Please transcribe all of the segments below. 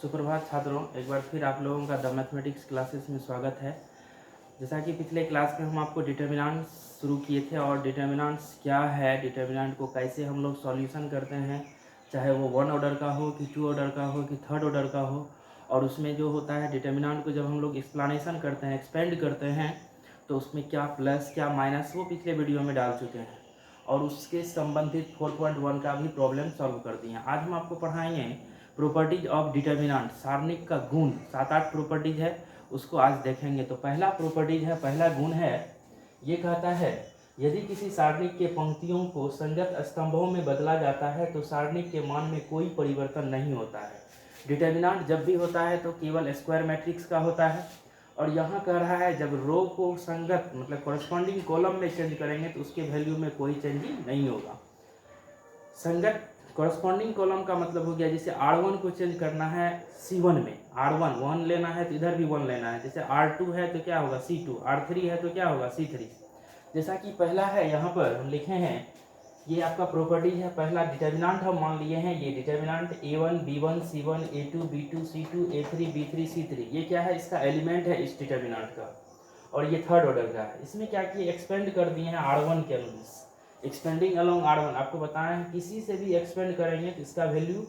सुप्रभात छात्रों, एक बार फिर आप लोगों का द मैथमेटिक्स क्लासेस में स्वागत है। जैसा कि पिछले क्लास में हम आपको डिटर्मिनेंट्स शुरू किए थे और डिटर्मिनेंट्स क्या है, डिटर्मिनेंट को कैसे हम लोग सॉल्यूशन करते हैं, चाहे वो 1 ऑर्डर का हो कि 2 ऑर्डर का हो कि 3rd ऑर्डर का हो। और उसमें जो होता है डिटर्मिनेंट को जब हम लोग एक्सप्लेनेशन करते हैं, एक्सपेंड करते हैं, तो उसमें क्या प्लस क्या माइनस वो पिछले वीडियो में डाल चुके हैं और उसके संबंधित 4.1 का भी प्रॉब्लम सॉल्व कर दिए हैं। आज हम आपको पढ़ाएंगे प्रॉपर्टीज ऑफ डिटर्मिनेंट, सारणिक का गुण। 7-8 प्रॉपर्टीज है, उसको आज देखेंगे। तो पहला प्रॉपर्टीज है, पहला गुण है, ये कहता है यदि किसी सारणिक के पंक्तियों को संगत स्तंभों में बदला जाता है तो सारणिक के मान में कोई परिवर्तन नहीं होता है। डिटर्मिनेंट जब भी होता है तो केवल स्क्वायर मैट्रिक्स का होता है। और यहाँ कह रहा है जब रो को संगत मतलब कॉरस्पॉन्डिंग कॉलम में चेंज करेंगे तो उसके वैल्यू में कोई चेंजिंग नहीं होगा। संगत कॉरस्पॉन्डिंग कॉलम का मतलब हो गया, जैसे R1 को चेंज करना है C1 में, R1 1 लेना है तो इधर भी 1 लेना है। जैसे R2 है तो क्या होगा C2, R3 है तो क्या होगा C3। जैसा कि पहला है यहाँ पर हम लिखे हैं, ये आपका प्रॉपर्टी है। पहला डिटर्मिनेंट हम मान लिए हैं, ये determinant A1 B1 C1 A2 B2 C2 A3 B3 C3, ये क्या है, इसका एलिमेंट है इस डिटर्मिनेंट का। और ये 3rd ऑर्डर का है। इसमें क्या किए, एक्सपेंड कर दिए हैं R1 के अनुसार, एक्सपेंडिंग अलोंग R1। आपको बताएं किसी से भी एक्सपेंड करेंगे तो इसका वैल्यू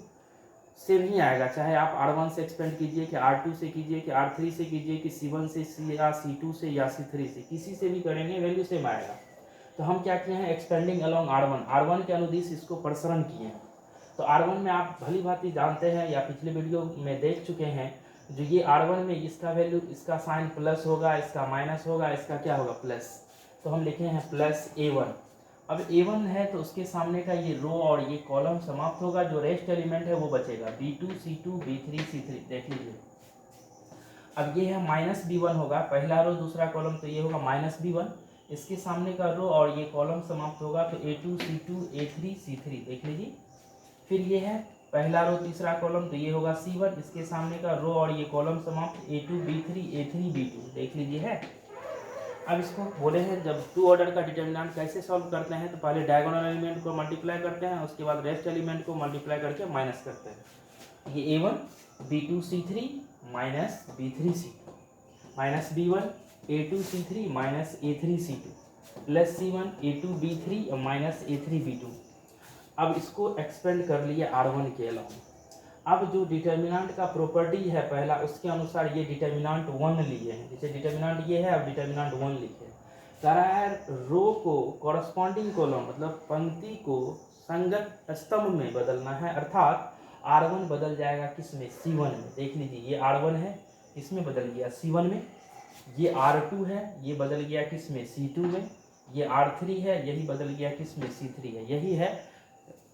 सेम ही आएगा, चाहे आप R1 से एक्सपेंड कीजिए कि R2 से कीजिए कि R3 से कीजिए कि C1 से या C2 से या C3 से, किसी से भी करेंगे वैल्यू सेम आएगा। तो हम क्या किए हैं, एक्सपेंडिंग अलोंग R1 के अनुदिश इसको प्रसरण किए हैं। तो R1 में आप भली भांति जानते हैं या पिछले वीडियो में देख चुके हैं, जो ये R1 में इसका वैल्यू, इसका साइन प्लस होगा, इसका माइनस होगा, इसका क्या होगा प्लस। तो हम लिखे हैं प्लस A1। अब A1 है तो उसके सामने का ये रो और ये कॉलम समाप्त होगा, जो रेस्ट एलिमेंट है वो बचेगा B2 C2 B3 C3। देख लीजिए, अब ये है माइनस B1 होगा, पहला रो दूसरा कॉलम, तो ये होगा माइनस B1। इसके सामने का रो और ये कॉलम समाप्त होगा तो A2 C2 A3 C3। देख लीजिए, फिर ये है पहला रो तीसरा कॉलम, तो ये होगा C1, इसके सामने का रो और ये कॉलम समाप्त A2 B3 A3 B2। देख लीजिए है। अब इसको बोले हैं जब 2 ऑर्डर का डिटर्मिनेंट कैसे सॉल्व करते हैं, तो पहले डायगोनल एलिमेंट को मल्टीप्लाई करते हैं, उसके बाद रेस्ट एलिमेंट को मल्टीप्लाई करके माइनस करते हैं। ये A1 B2 C3 minus B3 C2 minus B1 A2 C3 minus A3 C2 plus C1 A2 B3 minus A3 B2। अब इसको एक्सपेंड कर लिए R1 के अलावा। अब जो डिटर्मिनेंट का प्रॉपर्टी है पहला, उसके अनुसार ये डिटर्मिनेंट 1 लिए हैं। जैसे डिटर्मिनेंट ये है, अब डिटर्मिनेंट 1 लिखे। कह रहा है रो को कॉरस्पॉन्डिंग कॉलम मतलब पंक्ति को संगत स्तंभ में बदलना है, अर्थात R1 बदल जाएगा किस में, C1 में। देख लीजिए, ये R1 है, इसमें बदल गया C1 में। ये R2 है, ये बदल गया किस में, C2 में। ये R3 है, यही बदल गया किस में, C3 है। यही है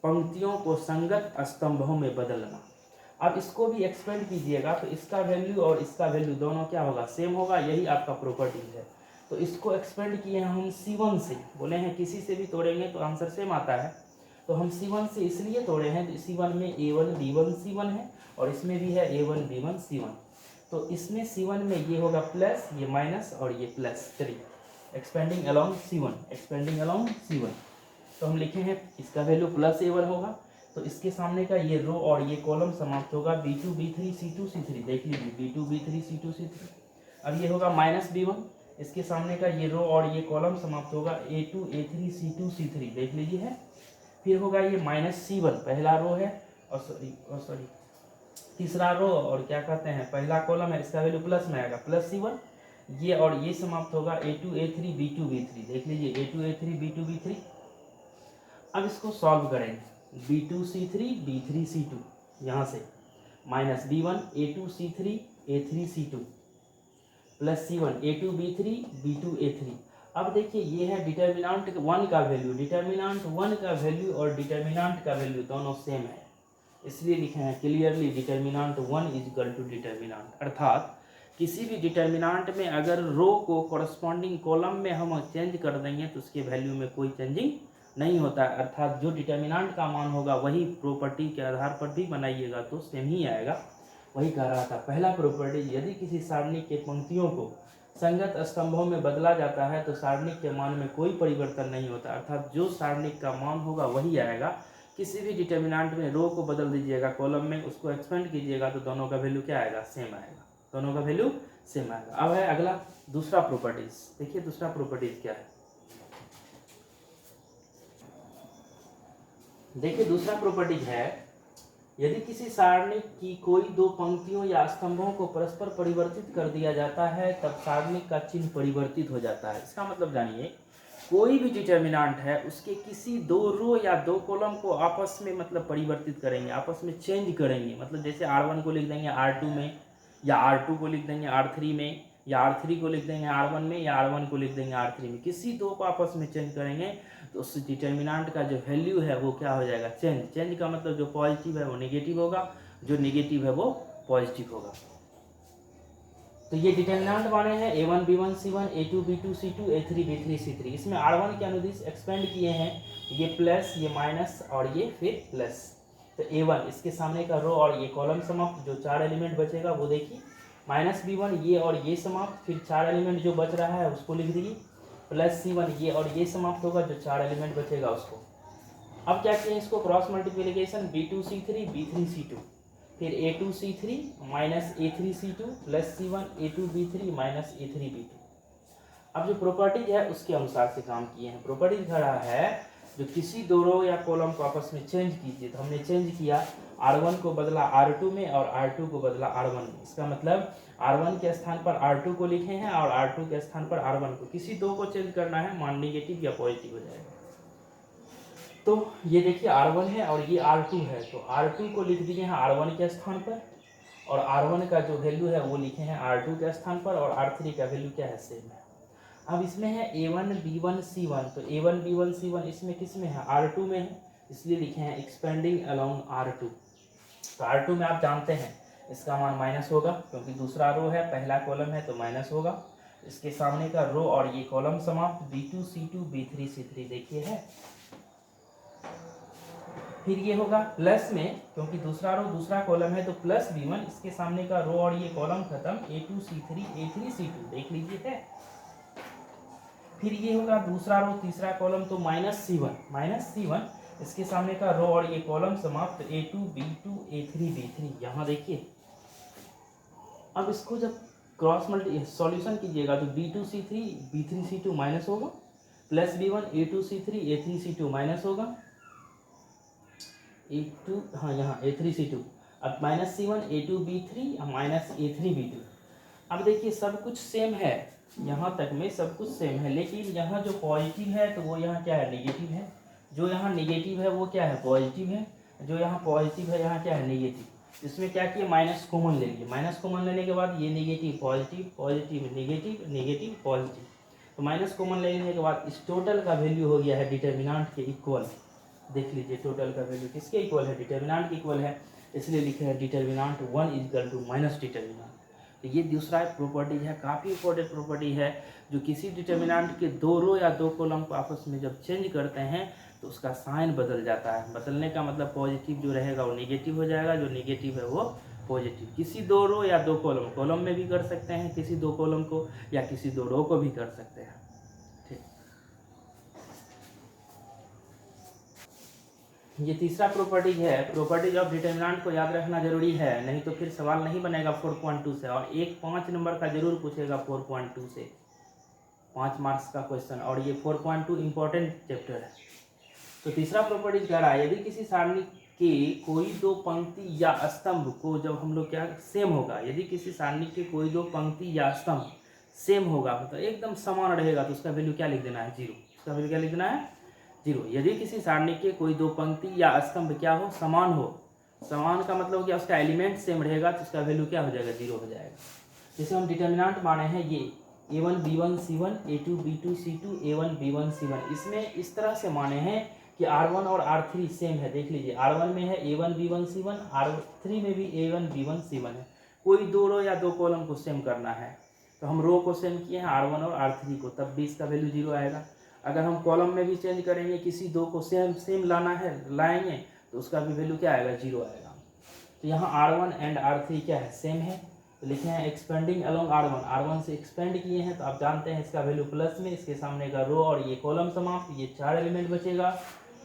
पंक्तियों को संगत स्तंभों में बदलना। अब इसको भी एक्सपेंड कीजिएगा तो इसका वैल्यू और इसका वैल्यू दोनों क्या होगा, सेम होगा। यही आपका प्रॉपर्टी है। तो इसको एक्सपेंड किए हैं हम C1 से, बोले हैं किसी से भी तोड़ेंगे तो आंसर सेम आता है। तो हम C1 से इसलिए तोड़े हैं तो C1 में A1 B1 C1 है और इसमें भी है A1 B1 C1। तो इसमें C1 में ये होगा प्लस, ये माइनस और ये plus 3। Expanding along C1, expanding along C1। तो हम लिखे हैं इसका वैल्यू प्लस A1 होगा, तो इसके सामने का ये रो और ये कॉलम समाप्त होगा B2 B3 C2 C3। देख लीजिए, B2 B3 C2 C3। अब ये होगा माइनस B1, इसके सामने का ये रो और ये कॉलम समाप्त होगा A2 A3 C2 C3। देख लीजिए है। फिर होगा ये माइनस C1, पहला रो है और सॉरी तीसरा रो और क्या कहते हैं पहला कॉलम है, इसका वैल्यू प्लस में आएगा प्लस C1। ये और ये समाप्त होगा A2 A3 B2 B3। देख लीजिए, A2 A3 B2 B3। अब इसको सॉल्व करेंगे, B2 C3 B3 C2, यहाँ से minus B1 A2 C3 A3 C2 plus C1 A2 B3 B2 A3। अब देखिए, ये है डिटर्मिनेंट 1 का वैल्यू, डिटर्मिनेंट 1 का वैल्यू और डिटर्मिनेंट का वैल्यू दोनों सेम है, इसलिए लिखे हैं clearly determinant 1 is equal to determinant. अर्थात किसी भी डिटर्मिनेंट में अगर रो को कॉरस्पॉन्डिंग कॉलम में हम चेंज कर देंगे तो उसके वैल्यू में कोई चेंजिंग नहीं होता है। अर्थात जो डिटर्मिनेंट का मान होगा वही प्रॉपर्टी के आधार पर भी बनाइएगा तो सेम ही आएगा। वही कह रहा था पहला प्रॉपर्टी, यदि किसी सारणी के पंक्तियों को संगत स्तंभों में बदला जाता है तो सारणिक के मान में कोई परिवर्तन नहीं होता, अर्थात जो सारणिक का मान होगा वही आएगा। किसी भी डिटर्मिनेंट में रो को बदल दीजिएगा कॉलम में, उसको एक्सपेंड कीजिएगा तो दोनों का वैल्यू क्या आएगा, सेम आएगा, दोनों का वैल्यू सेम आएगा। अब है अगला दूसरा प्रॉपर्टीज, देखिए दूसरा प्रॉपर्टीज क्या है। देखिए दूसरा प्रॉपर्टीज है, यदि किसी सारणी की कोई दो पंक्तियों या स्तंभों को परस्पर परिवर्तित कर दिया जाता है तब सारणी का चिन्ह परिवर्तित हो जाता है। इसका मतलब जानिए, कोई भी डिटर्मिनेंट है उसके किसी दो रो या दो कॉलम को आपस में मतलब परिवर्तित करेंगे, आपस में चेंज करेंगे। मतलब जैसे R1 को लिख देंगे R2 में, या R2 को लिख देंगे R3 में, या R3 को लिख देंगे R1 में, या R1 को लिख देंगे R3 में, किसी दो को आपस में चेंज करेंगे तो उस डिटर्मिनेंट का जो वैल्यू है वो क्या हो जाएगा, चेंज। चेंज का मतलब जो पॉजिटिव है वो नेगेटिव होगा, जो नेगेटिव है वो पॉजिटिव होगा। तो ये डिटर्मिनेंट बने हैं A1 B1 C1 A2 B2 C2 A3 B3 C3। इसमें R1 के अनुदिश एक्सपेंड किए हैं, ये प्लस, ये माइनस और ये फिर प्लस। तो A1 इसके सामने का रो और ये कॉलम समाप्त, जो 4 एलिमेंट बचेगा वो देखिए, माइनस B1 ये और ये समाप्त, फिर 4 एलिमेंट जो बच रहा है उसको लिख दीजिए, प्लस C1 ये और ये समाप्त होगा, जो 4 एलिमेंट बचेगा उसको। अब क्या किए इसको cross multiplication, B2 C3 B3 C2, फिर A2 C3 minus A3 C2 plus C1 A2 B3 minus A3 B2। अब जो प्रॉपर्टीज है उसके अनुसार से काम किए हैं। प्रॉपर्टीज कह रहा है जो किसी दो रो या कॉलम को आपस में चेंज कीजिए, तो हमने चेंज किया, R1 को बदला R2 में और R2 को बदला R1 में। इसका मतलब R1 के स्थान पर R2 को लिखे हैं और R2 के स्थान पर R1 को, किसी दो को चेंज करना है, मान नेगेटिव या पॉजिटिव हो जाएगा। तो ये देखिए R1 है और ये R2 है, तो R2 को लिख दिए हैं R1 के स्थान पर, और R1 का जो वैल्यू है वो लिखे हैं R2 के स्थान पर, और R3 का वैल्यू क्या है, सेम है। अब इसमें है A1 B1 C1, तो A1 B1 C1 इसमें किस में है, R2 में है, इसलिए लिखे हैं एक्सपेंडिंग अलोंग R2। तो R2 में आप जानते हैं इसका मान माइनस होगा, क्योंकि दूसरा रो है, पहला कॉलम है तो माइनस होगा। इसके सामने का रो और ये कॉलम समाप्त, B2 C2 B3 C3 देखिए है। फिर ये होगा प्लस में, क्योंकि दूसरा रो दूसरा कॉलम है तो प्लस B1, इसके सामने का रो और ये कॉलम खत्म, A2 C3 A3 C2 देख लीजिए है। फिर ये होगा दूसरा रो तीसरा कॉलम तो माइनस C1, इसके सामने का रो और ये कॉलम समाप्त, A2 B2 A3 B3 यहाँ देखिए। अब इसको जब क्रॉस मल्टी सॉल्यूशन कीजिएगा तो B2 C3 B3 C2 minus होगा, plus B1 A2 C3 A3 C2 minus होगा, A2 हाँ यहाँ A3 C2, अब minus C1 A2 B3 minus A3 B2। अब देखिए सब कुछ सेम है, यहाँ तक में सब कुछ सेम है, लेकिन यहाँ जो पॉजिटिव है तो वो यहाँ क्या है, नेगेटिव है, जो यहाँ नेगेटिव है वो क्या है, पॉजिटिव है, जो यहाँ पॉजिटिव है यहाँ क्या है, नेगेटिव। इसमें क्या किए, माइनस कॉमन ले लिए, माइनस कॉमन लेने के बाद ये negative positive positive negative negative positive, तो माइनस कॉमन लेने के बाद इस टोटल का वैल्यू हो गया है डिटर्मिनेंट के इक्वल। देख लीजिए टोटल का वैल्यू किसके इक्वल है, डिटर्मिनेंट के इक्वल है, इसलिए लिखे हैं determinant 1 equal to minus determinant. तो ये दूसरा प्रॉपर्टी है, काफ़ी इंपॉर्टेंट प्रॉपर्टी है, जो किसी डिटर्मिनेंट के दो रो या दो कॉलम को आपस में जब चेंज करते हैं तो उसका साइन बदल जाता है। बदलने का मतलब पॉजिटिव जो रहेगा वो नेगेटिव हो जाएगा, जो नेगेटिव है वो पॉजिटिव। किसी दो रो या दो कॉलम, कॉलम में भी कर सकते हैं किसी दो कॉलम को, या किसी दो रो को भी कर सकते हैं। ये तीसरा प्रॉपर्टी है, प्रॉपर्टीज ऑफ डिटर्मिनेंट को याद रखना जरूरी है, नहीं तो फिर सवाल नहीं बनेगा 4.2 से, और एक 5 नंबर का जरूर पूछेगा 4.2 से, 5 मार्क्स का क्वेश्चन, और ये 4.2 इंपॉर्टेंट चैप्टर है। तो तीसरा प्रॉपर्टीज कह रहा है, यदि किसी सारणी के कोई दो पंक्ति या स्तंभ को, जब हम लोग क्या सेम होगा, यदि किसी सारणी के कोई दो पंक्ति या स्तंभ सेम होगा, मतलब एकदम समान रहेगा, तो उसका वैल्यू क्या लिख देना है, 0। उसका वैल्यू क्या लिख देना है, 0। यदि किसी सारणी के कोई दो पंक्ति या स्तंभ क्या हो, समान हो, समान का मतलब क्या, उसका एलिमेंट सेम रहेगा, तो उसका वैल्यू क्या हो जाएगा, 0 हो जाएगा। जैसे हम डिटर्मिनेंट माने हैं ये A1 B1 C1 A2 B2 C2 A1 B1 C1, इसमें इस तरह से माने हैं कि R1 और R3 सेम है। देख लीजिए R1 में है A1 B1 C1, R3 में भी A1 B1 C1 है। कोई दो रो या दो कॉलम को सेम करना है, तो हम रो को सेम किए हैं R1 और R3 को, तब भी इसका वैल्यू 0 आएगा। अगर हम कॉलम में भी चेंज करेंगे, किसी दो को सेम लाना है, लाएंगे, तो उसका भी वैल्यू क्या आएगा, 0 आएगा। तो यहाँ R1 एंड R3 क्या है, सेम है, तो लिखे हैं एक्सपेंडिंग अलोंग R1, R1 से एक्सपेंड किए हैं, तो आप जानते हैं इसका वैल्यू प्लस में, इसके सामने का रो और ये कॉलम समाप्त, ये 4 एलिमेंट बचेगा,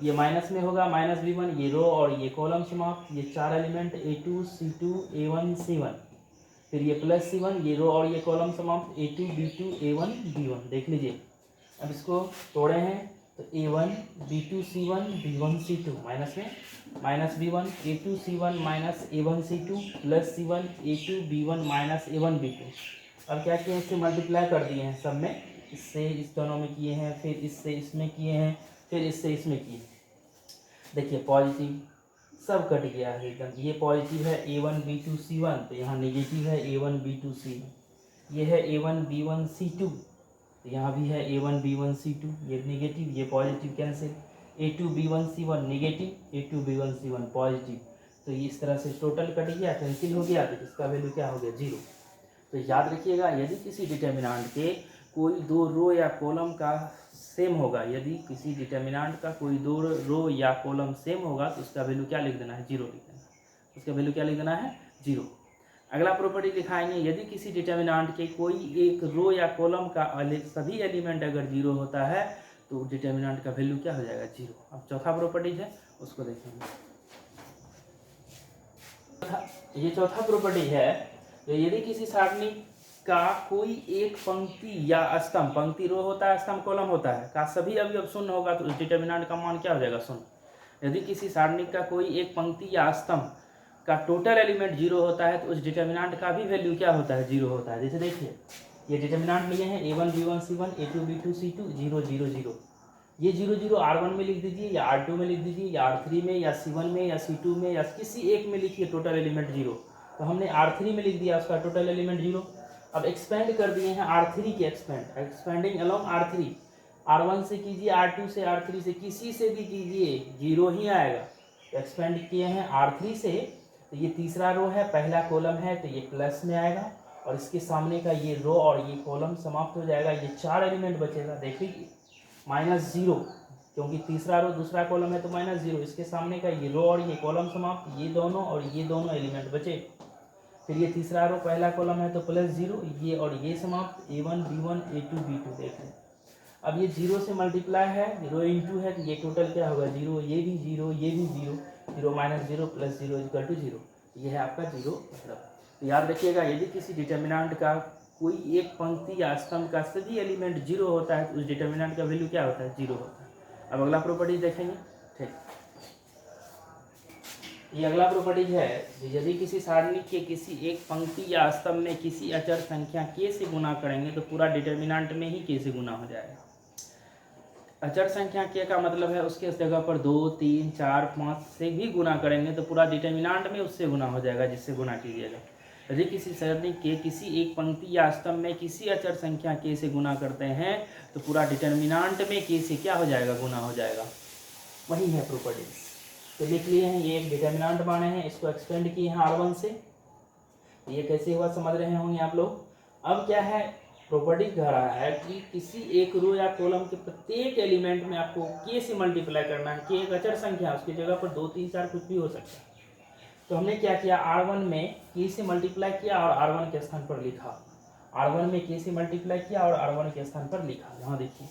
ये माइनस में होगा माइनस V1, ये रो और ये कॉलम समाप्त, ये 4 element A2 C2 A1 C1, फिर ये प्लस C1, ये रो और ये कॉलम समाप्त A2 B2 A1 B1। देख लीजिए, अब इसको तोड़े हैं तो A1 B2 C1 B1 C2 minus में minus V1 A2 C1 minus A1 C2 plus C1 A2 B1 minus A1 B2। अब क्या किए हैं, इससे मल्टीप्लाई कर दिए हैं सब में, इससे इस दोनों में किए हैं, फिर इससे इसमें किए हैं, फिर इससे इसमें किए। देखिए पॉजिटिव सब कट गया है एकदम। ये पॉजिटिव है A1 B2 C1, तो यहाँ नेगेटिव है A1 B2 C1। ये है A1 B1 C2, तो यहाँ भी है A1 B1 C2, ये नेगेटिव ये positive cancel. A2 B1 C1 negative, A2 B1 C1 positive. तो ये इस तरह से टोटल कट गया, कैंसिल हो गया, तो इसका वैल्यू क्या हो गया, 0। तो याद रखिएगा, यदि किसी डिटर्मिनेंट के कोई दो रो या कॉलम का सेम होगा, यदि किसी डिटर्मिनेंट का कोई दो रो या कॉलम सेम होगा तो उसका वैल्यू क्या लिख देना है, 0 लिख देना है। उसका वैल्यू क्या लिख देना है, 0। अगला प्रॉपर्टी दिखाएंगे, यदि किसी डिटर्मिनेंट के कोई एक रो या कॉलम का सभी एलिमेंट अगर 0 होता है तो डिटर्मिनेंट का वैल्यू क्या हो जाएगा, 0। अब चौथा प्रॉपर्टी है उसको देखेंगे। ये चौथा प्रॉपर्टी है, यदि किसी सारणी का कोई एक पंक्ति या स्तंभ, पंक्ति रो होता है स्तंभ कॉलम होता है, का सभी अवयव शून्य होगा तो उस डिटर्मिनेंट का मान क्या हो जाएगा, शून्य। यदि किसी सारणी का कोई एक पंक्ति या स्तंभ का टोटल एलिमेंट 0 होता है तो उस डिटर्मिनेंट का भी वैल्यू क्या होता है, 0 होता है। जैसे देखिए ये डिटर्मिनेंट लिए हैं A1 B1 C1 A2 B2 C2 0 0 0। ये 0 0 R1 में लिख दीजिए या R2 में लिख दीजिए या R3 में या C1 में या C2 में या किसी एक में लिखिए टोटल एलिमेंट 0। तो हमने R3 में लिख दिया उसका टोटल एलिमेंट 0। अब एक्सपेंड कर दिए हैं R3 के एक्सपेंडिंग अलोंग R3, R1 से कीजिए R2 से R3 से किसी से भी कीजिए 0 ही आएगा। एक्सपेंड किए हैं R3 से, तो ये तीसरा रो है, पहला कॉलम है तो ये प्लस में आएगा और इसके सामने का ये रो और ये कॉलम समाप्त हो जाएगा, ये 4 एलिमेंट बचेगा। देखिए -0, क्योंकि तीसरा रो दूसरा कॉलम है तो -0, इसके सामने का ये रो और ये कॉलम समाप्त, ये दोनों और ये दोनों एलिमेंट बचे। फिर ये तीसरा रो पहला कॉलम है तो +0, ये और ये समाप्त, A1 B1 A2 B2। देखें अब ये 0 से मल्टीप्लाई है, 0 × है तो ये टोटल क्या होगा, 0, ये भी 0, ये भी 0, 0 - 0 + 0 = 0। ये है आपका 0 मतलब। तो याद रखिएगा, यदि किसी डिटर्मिनेंट का कोई एक पंक्ति या स्तंभ का सभी एलिमेंट 0 होता है तो उस डिटर्मिनेंट का वैल्यू क्या होता है, 0 होता है। अब अगला प्रॉपर्टी देखेंगे। ठीक, ये अगला प्रॉपर्टी है, यदि किसी सारणी के किसी एक पंक्ति या स्तंभ में किसी अचर संख्या k से गुना करेंगे तो पूरा डिटर्मिनेंट में ही k से गुना हो जाएगा। अचर संख्या k का मतलब है उसके जगह पर 2 3 4 5 से भी गुना करेंगे तो पूरा डिटर्मिनेंट में उससे गुना हो जाएगा जिससे गुना कीजिएगा। यदि किसी सारणी के किसी एक पंक्ति या स्तंभ में किसी अचर संख्या k से गुना करते हैं तो पूरा डिटर्मिनेंट में k से क्या हो जाएगा, गुना हो जाएगा। वही है प्रॉपर्टीज। तो लिख लिए हैं, ये एक डिटर्मिनेंट माने हैं, इसको एक्सपेंड किए हैं R1 से। ये कैसे हुआ समझ रहे होंगे आप लोग। अब क्या है, प्रॉपर्टी कह रहा है कि किसी एक रो या कॉलम के प्रत्येक एलिमेंट में आपको k से मल्टीप्लाई करना है। k एक अचर संख्या, उसकी जगह पर 2 3 4 कुछ भी हो सकता है। तो हमने क्या किया, R1 में k से मल्टीप्लाई किया और R1 के स्थान पर लिखा। R1 में k से मल्टीप्लाई किया और R1 के स्थान पर लिखा। यहाँ देखिए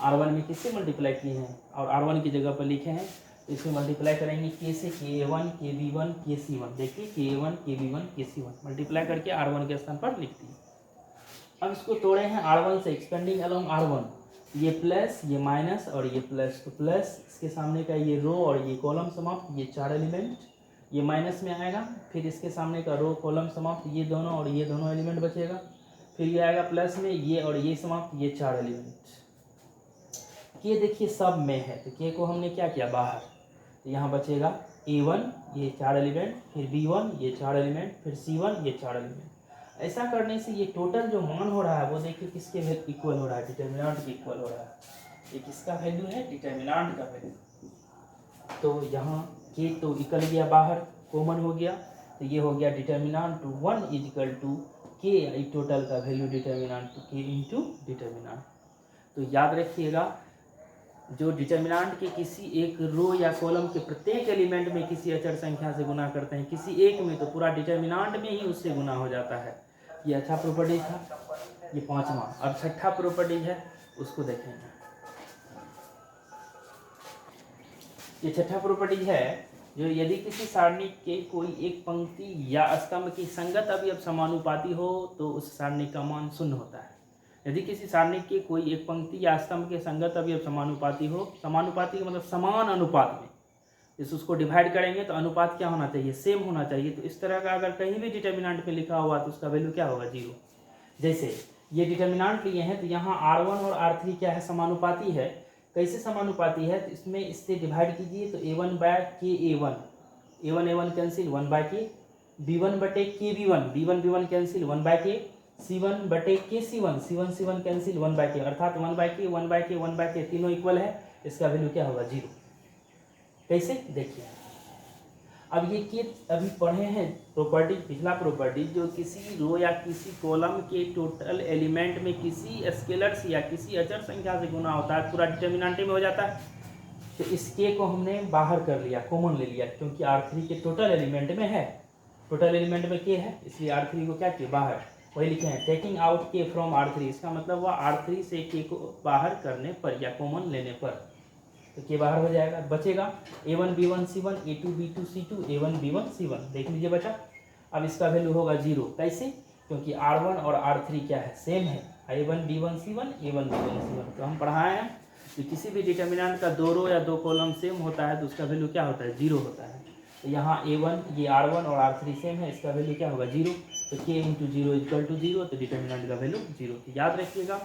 R1 में किससे मल्टीप्लाई किए हैं और R1 की जगह पर लिखे हैं, तो इसमें मल्टीप्लाई करेंगे k से K1 KB1 KC1। देखिए K1 KB1 KC1 मल्टीप्लाई करके R1 के स्थान पर लिख दिए। अब इसको तोड़े हैं R1 से, एक्सपेंडिंग अलोंग R1, ये प्लस ये माइनस और ये प्लस, तो प्लस इसके सामने का ये रो और ये कॉलम समाप्त, ये 4 एलिमेंट, ये माइनस में आएगा, फिर इसके सामने का रो कॉलम समाप्त, ये दोनों और ये दोनों एलिमेंट बचेगा, फिर ये आएगा प्लस में, ये और ये समाप्त, ये 4 एलिमेंट। के देखिए सब में है तो के को हमने क्या किया, बाहर, तो यहाँ बचेगा A1 ये 4 एलिमेंट, फिर B1 ये 4 एलिमेंट, फिर C1 ये 4 एलिमेंट। ऐसा करने से ये टोटल जो मान हो रहा है वो देखिए किसके इक्वल हो रहा है, डिटर्मिनेंट के इक्वल हो रहा है। ये किसका वैल्यू है, डिटर्मिनेंट का वैल्यू। तो यहाँ के तो निकल गया बाहर, कॉमन हो गया, तो ये हो गया डिटर्मिनेंट 1 = k, टोटल का वैल्यू डिटर्मिनेंट k × डिटर्मिनेंट। तो याद रखिएगा, जो डिटर्मिनेंट के किसी एक रो या कॉलम के प्रत्येक एलिमेंट में किसी अचर संख्या से गुना करते हैं, किसी एक में, तो पूरा डिटर्मिनेंट में ही उससे गुना हो जाता है। ये अच्छा प्रॉपर्टी था, ये पांचवा। और छठा प्रॉपर्टी है उसको देखेंगे। ये छठा प्रॉपर्टी है, जो यदि किसी सारणी के कोई एक पंक्ति या स्तंभ की संगत अवयव समानुपाती हो तो उस सारणी का मान शून्य होता है। यदि किसी सारणी के कोई एक पंक्ति या स्तंभ के संगत अवयव समानुपाती हो, समानुपाती का मतलब समान अनुपात में, इस उसको डिवाइड करेंगे तो अनुपात क्या होना चाहिए, सेम होना चाहिए। तो इस तरह का अगर कहीं भी डिटर्मिनेंट में लिखा हुआ तो उसका वैल्यू क्या होगा, 0। जैसे ये डिटर्मिनेंट लिए हैं तो यहाँ R1 और R3 क्या है, समानुपाती है। कैसे समानुपाती है, तो इसमें इससे डिवाइड कीजिए तो A1 बाय के A1, A1 कैंसिल 1 बाय के, B1 बटे के B1, B1 कैंसिल 1 बाय के, C1 बटे के C1 कैंसिल 1 बाय के, अर्थात 1 बाय के तीनों इक्वल है। इसका वैल्यू क्या होगा, 0। कैसे देखिए, अब ये के अभी पढ़े हैं प्रॉपर्टी, पिछला प्रॉपर्टी, जो किसी रो या किसी कॉलम के टोटल एलिमेंट में किसी स्केलर्स या किसी अचर संख्या से गुना होता है, पूरा डिटर्मिनेंट में हो जाता है। तो इस के को हमने बाहर कर लिया, कॉमन ले लिया, क्योंकि R3 के टोटल एलिमेंट में है, टोटल एलिमेंट में के है, इसलिए R3 को क्या किया, बाहर। वही लिखे हैं टेकिंग आउट के फ्रॉम R3, इसका मतलब हुआ R3 से के को बाहर करने पर या कॉमन लेने पर तो के बाहर हो जाएगा, बचेगा A1 B1 C1 A2 B2 C2 A1 B1 C1, देख लीजिए बचा। अब इसका वैल्यू होगा 0, कैसे, क्योंकि R1 और R3 क्या है, सेम है, A1 B1 C1 A1 B1 C1। तो हम पढ़ाए हैं कि किसी भी डिटर्मिनेंट का दो रो या दो कॉलम सेम होता है तो उसका वैल्यू क्या होता है, 0 होता है। तो यहाँ A1 ये R1 और R3 सेम है, इसका वैल्यू क्या होगा, 0। तो k इंटू 0 इक्वल टू 0, तो डिटर्मिनेंट का वैल्यू 0। तो याद रखिएगा,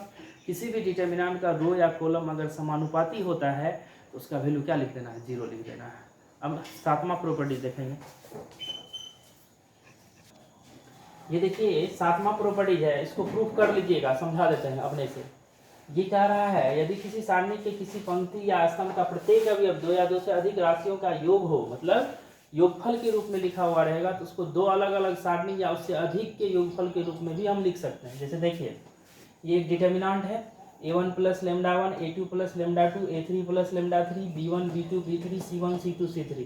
किसी भी डिटर्मिनेंट का रो या कॉलम अगर समानुपाती होता है तो उसका वैल्यू क्या लिख देना है, 0 लिख देना है। अब सातवां प्रॉपर्टी देखेंगे। ये देखिए सातवां प्रॉपर्टी है, इसको प्रूफ कर लीजिएगा, समझा देते हैं अपने से। ये कह रहा है यदि किसी सारणी के किसी पंक्ति या स्तंभ का प्रत्येक अवयव दो या दो से अधिक राशियों का योग हो, मतलब योगफल के रूप में लिखा हुआ रहेगा, तो उसको दो अलग अलग सारणी या उससे अधिक के योगफल के रूप में भी हम लिख सकते हैं। जैसे देखिए ये एक डिटर्मिनेंट है A1 plus lambda 1 A2 plus lambda 2 A3 plus lambda 3 B1 B2 B3 C1 C2 C3।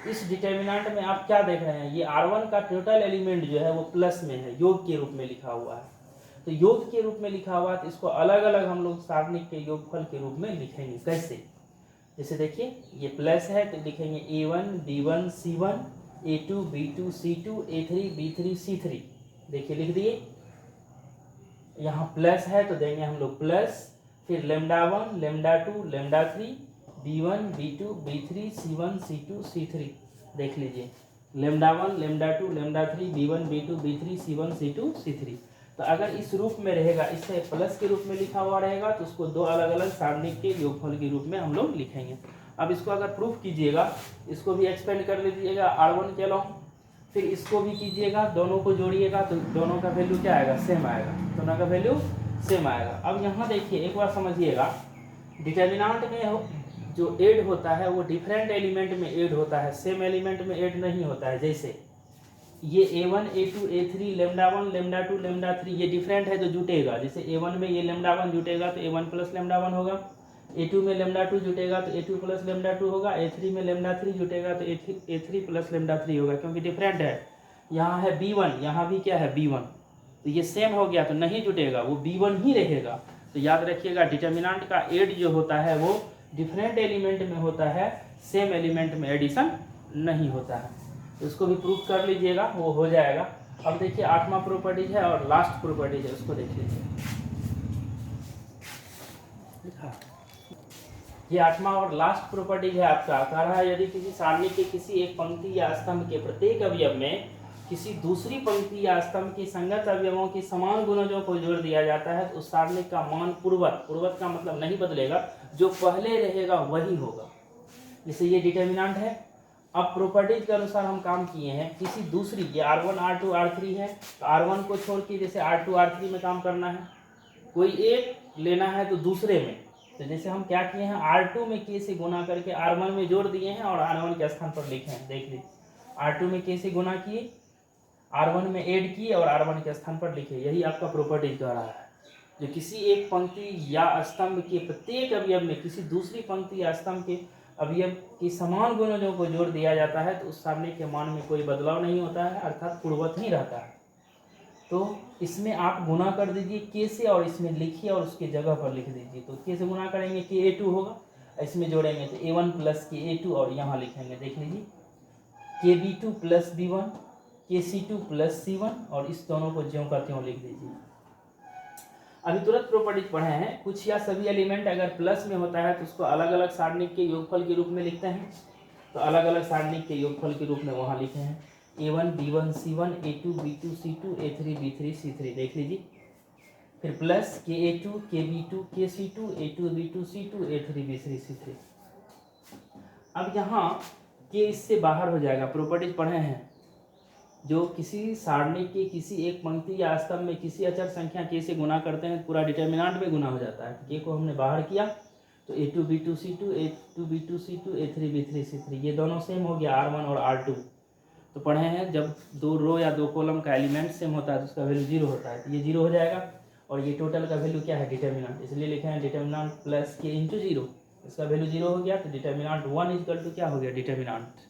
इस डिटर्मिनेंट में आप क्या देख रहे हैं, ये R1 का टोटल एलिमेंट जो है वो प्लस में है, योग के रूप में लिखा हुआ है। तो योग के रूप में लिखा हुआ है तो इसको अलग अलग हम लोग सारणी के योगफल के रूप में लिखेंगे। कैसे, जैसे देखिए ये प्लस है तो लिखेंगे A1 B1 C1 A2 B2 C2 A3 B3 C3। देखिए लिख दिए, यहाँ प्लस है तो देंगे हम लोग प्लस, फिर lambda 1 lambda 2 lambda 3 B1 B2 B3 C1 C2 C3। देख लीजिए lambda 1 lambda 2 lambda 3 B1 B2 B3 C1 C2 C3। तो अगर इस रूप में रहेगा, इससे प्लस के रूप में लिखा हुआ रहेगा तो उसको दो अलग अलग सारणी के योगफल के रूप में हम लोग लिखेंगे। अब इसको अगर प्रूफ कीजिएगा, इसको भी एक्सपेंड कर लीजिएगा R1 के अलावा, फिर इसको भी कीजिएगा, दोनों को जोड़िएगा तो दोनों का वैल्यू क्या आएगा, सेम आएगा, दोनों का वैल्यू सेम आएगा। अब यहाँ देखिए एक बार समझिएगा, डिटर्मिनेंट में जो ऐड होता है वो डिफरेंट एलिमेंट में ऐड होता है, सेम एलिमेंट में ऐड नहीं होता है। जैसे ये A1 A2 A3 lambda 1 lambda 2 lambda 3 ये डिफरेंट है तो जुटेगा। जैसे A1 में ये लेमडा 1 जुटेगा तो A1 प्लस लेमडा 1 होगा, A2 में लेमडा 2 जुटेगा तो A2 प्लस लेमडा 2 होगा, A3 में लेमडा 3 जुटेगा तो A3 प्लस लेमडा 3 होगा, क्योंकि डिफरेंट है। यहाँ है B1, यहाँ भी क्या है B1, तो ये सेम हो गया तो नहीं जुटेगा, वो B1 ही रहेगा। तो याद रखिएगा डिटर्मिनेंट का ऐड जो होता है वो डिफरेंट एलिमेंट में होता है, सेम एलिमेंट में एडिशन नहीं होता है। तो इसको भी प्रूफ कर लीजिएगा, वो हो जाएगा। अब देखिए आठवां प्रॉपर्टीज है और लास्ट प्रॉपर्टीज है, उसको देख लीजिए। ये आठवां और लास्ट प्रॉपर्टीज है आपका, कह रहा है यदि किसी सारणी के किसी एक पंक्ति या स्तंभ के प्रत्येक अवयव में किसी दूसरी पंक्ति या स्तंभ की संगत अवयवों की समान गुणजों को जोड़ दिया जाता है तो उस सारणी का मान पूर्ववत का मतलब नहीं बदलेगा, जो पहले रहेगा वही होगा। जैसे ये डिटर्मिनेंट है, अब प्रॉपर्टीज के अनुसार हम काम किए हैं, किसी दूसरी, ये R1 R2 R3 है तो R1 को छोड़ के जैसे R2 R3 में काम करना है, कोई एक लेना है तो दूसरे में। तो जैसे हम क्या किए हैं, R2 में k से गुना करके R1 में जोड़ दिए हैं और R1 के स्थान पर लिखे हैं। देख लीजिए R2 में k से गुना किए, R1 में ऐड किए और R1 के स्थान पर लिखे। यही आपका प्रॉपर्टीज कह रहा है, जो किसी एक पंक्ति या स्तंभ के प्रत्येक अवयव में किसी दूसरी पंक्ति या स्तंभ के अवयव की समान गुणजों को जोड़ दिया जाता है तो उस सारणी के मान में कोई बदलाव नहीं होता है, अर्थात पूर्ववत ही रहता है। तो इसमें आप गुना कर दीजिए k से और इसमें लिखिए और उसके जगह पर लिख दीजिए। तो k से गुना करेंगे k A2 होगा, इसमें जोड़ेंगे तो A1 प्लस KA2 और यहाँ लिखेंगे, देख लीजिए KB2 plus B1 KC2 plus C1 और इस दोनों को ज्यों का त्यों लिख दीजिए। अभी तुरंत प्रॉपर्टीज पढ़े हैं, कुछ या सभी एलिमेंट अगर प्लस में होता है तो उसको अलग अलग सारणिक के योगफल के रूप में लिखते हैं, तो अलग अलग सारणिक के योगफल के रूप में वहाँ लिखे हैं A1 B1 C1 A2 B2 C2 A3 B3 C3, देख लीजिए। फिर plus KA2 KB2 KC2 A2 B2 C2 A3 B3 C3। अब यहाँ के इससे बाहर हो जाएगा, प्रॉपर्टीज पढ़े हैं, जो किसी सारणी के किसी एक पंक्ति या स्तंभ में किसी अचर संख्या के से गुना करते हैं पूरा डिटर्मिनेंट में गुना हो जाता है। के को हमने बाहर किया तो A2 B2 C2 A2 B2 C2 A3 B3 C3, ये दोनों सेम हो गया R1 और R2। तो पढ़े हैं जब दो रो या दो कॉलम का एलिमेंट सेम होता है तो उसका वैल्यू 0 होता है, तो ये 0 हो जाएगा। और ये टोटल का वैल्यू क्या है, डिटर्मिनेंट, इसलिए लिखे हैं डिटर्मिनेंट प्लस के इंटू 0, इसका वैल्यू 0 हो गया तो डिटर्मिनेंट 1 इक्वल टू क्या हो गया, डिटर्मिनेंट।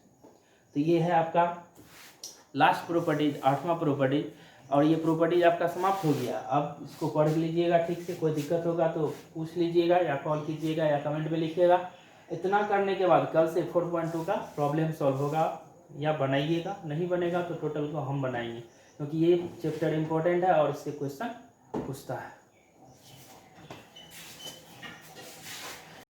तो ये है आपका लास्ट प्रॉपर्टीज, 8वां प्रॉपर्टीज, और ये प्रॉपर्टीज आपका समाप्त हो गया। अब इसको पढ़ लीजिएगा ठीक से, कोई दिक्कत होगा तो पूछ लीजिएगा या कॉल कीजिएगा या कमेंट में लिखिएगा। इतना करने के बाद कल से 4.2 का प्रॉब्लम सॉल्व होगा या बनाइएगा, नहीं बनेगा तो टोटल को हम बनाएंगे, क्योंकि ये चैप्टर इंपॉर्टेंट है और इससे क्वेश्चन पूछता है।